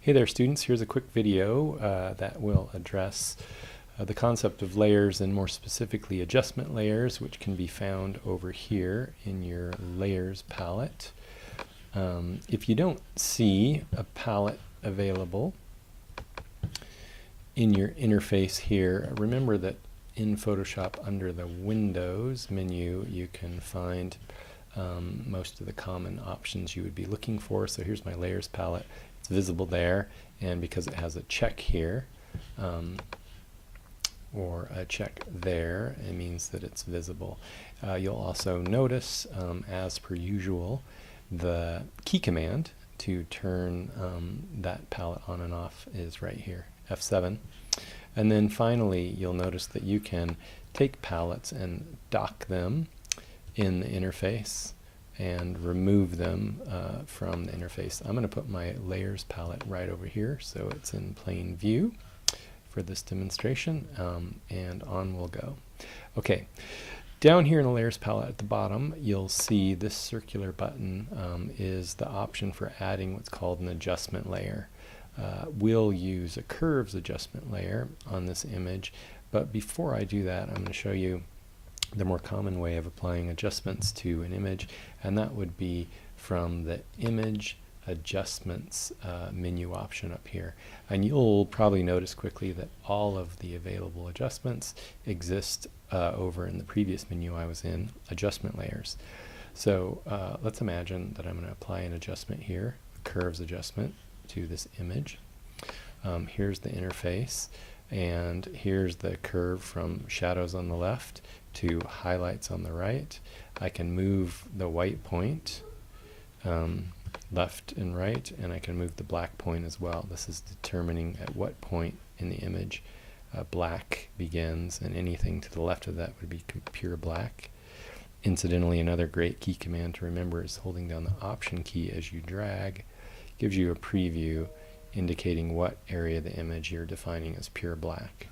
Hey there students, here's a quick video that will address the concept of layers and more specifically adjustment layers, which can be found over here in your layers palette. If you don't see a palette available in your interface here, remember that in Photoshop under the Windows menu you can find most of the common options you would be looking for. So here's my layers palette. It's visible there, and because it has a check here or a check there, it means that it's visible. You'll also notice, as per usual, the key command to turn that palette on and off is right here, F7. And then finally you'll notice that you can take palettes and dock them in the interface and remove them from the interface. I'm going to put my layers palette right over here so it's in plain view for this demonstration, and on we'll go. Okay, down here in the layers palette at the bottom you'll see this circular button is the option for adding what's called an adjustment layer. We'll use a curves adjustment layer on this image, but before I do that I'm going to show you the more common way of applying adjustments to an image, and that would be from the image adjustments menu option up here. And you'll probably notice quickly that all of the available adjustments exist over in the previous menu I was in, adjustment layers. So let's imagine that I'm going to apply an adjustment here, a curves adjustment to this image. Here's the interface, and here's the curve from shadows on the left to highlights on the right. I can move the white point left and right, and I can move the black point as well. This is determining at what point in the image black begins, and anything to the left of that would be pure black. Incidentally, another great key command to remember is holding down the Option key as you drag. Gives you a preview indicating what area of the image you're defining as pure black.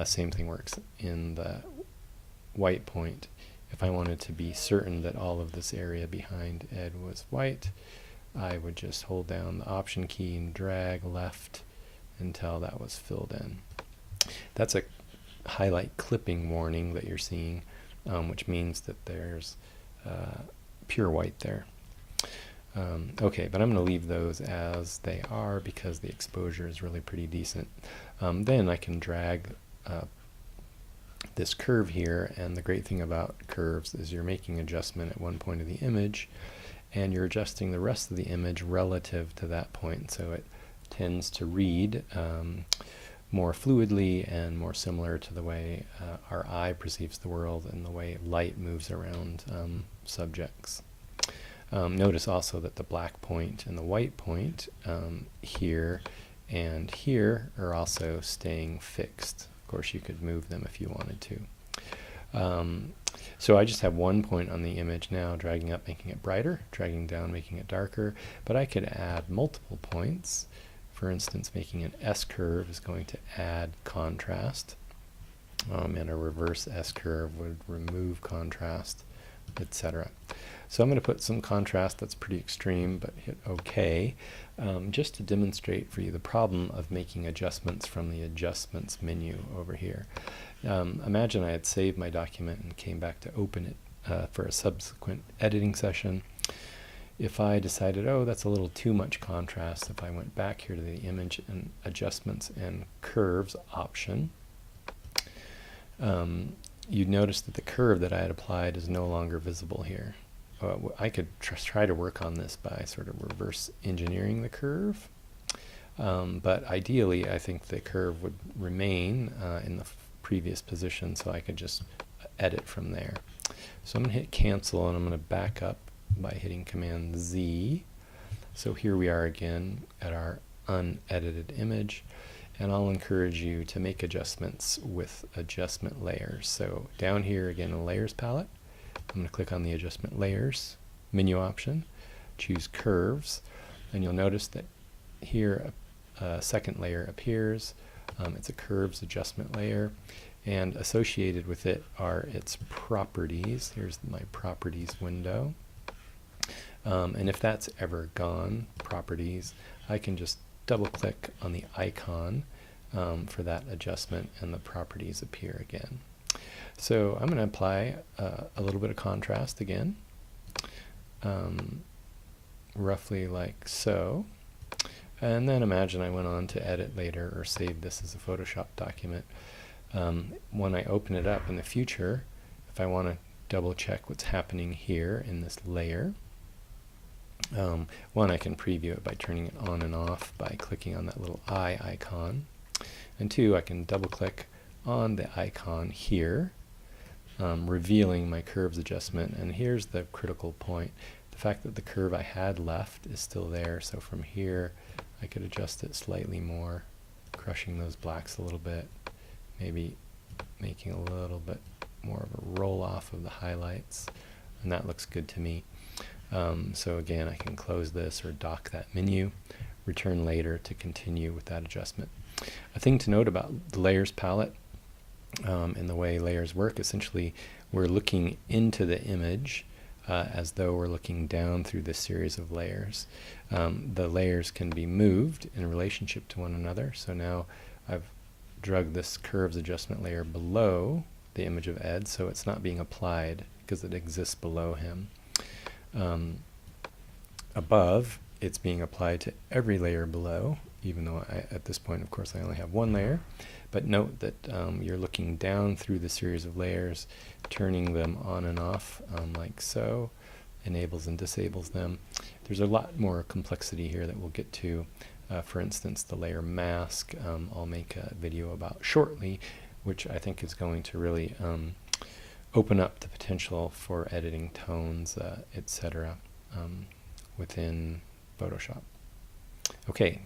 Same thing works in the white point. If I wanted to be certain that all of this area behind Ed was white, I would just hold down the Option key and drag left until that was filled in. That's a highlight clipping warning that you're seeing, which means that there's pure white there. Okay, but I'm going to leave those as they are because the exposure is really pretty decent. Then I can drag this curve here, and the great thing about curves is you're making adjustment at one point of the image and you're adjusting the rest of the image relative to that point, so it tends to read more fluidly and more similar to the way our eye perceives the world and the way light moves around subjects. Notice also that the black point and the white point here and here are also staying fixed. Of course, you could move them if you wanted to. So I just have one point on the image now, dragging up, making it brighter, dragging down, making it darker, but I could add multiple points. For instance, making an S-curve is going to add contrast, and a reverse S-curve would remove contrast, etc. So I'm going to put some contrast that's pretty extreme, but hit OK, just to demonstrate for you the problem of making adjustments from the adjustments menu over here. Imagine I had saved my document and came back to open it for a subsequent editing session. If I decided, oh, that's a little too much contrast, if I went back here to the image and adjustments and curves option, you'd notice that the curve that I had applied is no longer visible here. I could try to work on this by sort of reverse engineering the curve, but ideally I think the curve would remain in the previous position, so I could just edit from there. So I'm going to hit cancel, and I'm going to back up by hitting Command Z. So here we are again at our unedited image, and I'll encourage you to make adjustments with adjustment layers. So down here again in the layers palette, I'm going to click on the adjustment layers menu option, choose curves, and you'll notice that here a second layer appears. It's a curves adjustment layer, and associated with it are its properties. Here's my properties window. And if that's ever gone, properties, I can just double click on the icon for that adjustment, and the properties appear again. So I'm going to apply a little bit of contrast again, roughly like so. And then imagine I went on to edit later or save this as a Photoshop document. When I open it up in the future, if I want to double check what's happening here in this layer, one, I can preview it by turning it on and off by clicking on that little eye icon. And two, I can double click on the icon here, revealing my curves adjustment. And here's the critical point. The fact that the curve I had left is still there, so from here I could adjust it slightly more, crushing those blacks a little bit, maybe making a little bit more of a roll off of the highlights, and that looks good to me. So again, I can close this or dock that menu, return later to continue with that adjustment. A thing to note about the layers palette and the way layers work, essentially we're looking into the image as though we're looking down through this series of layers. The layers can be moved in relationship to one another. So now I've drug this curves adjustment layer below the image of Ed, so it's not being applied because it exists below him. Above, it's being applied to every layer below, even though at this point, of course, I only have one layer. But note that you're looking down through the series of layers, turning them on and off like so, enables and disables them. There's a lot more complexity here that we'll get to. For instance, the layer mask, I'll make a video about shortly, which I think is going to really open up the potential for editing tones, etc. Within Photoshop. Okay,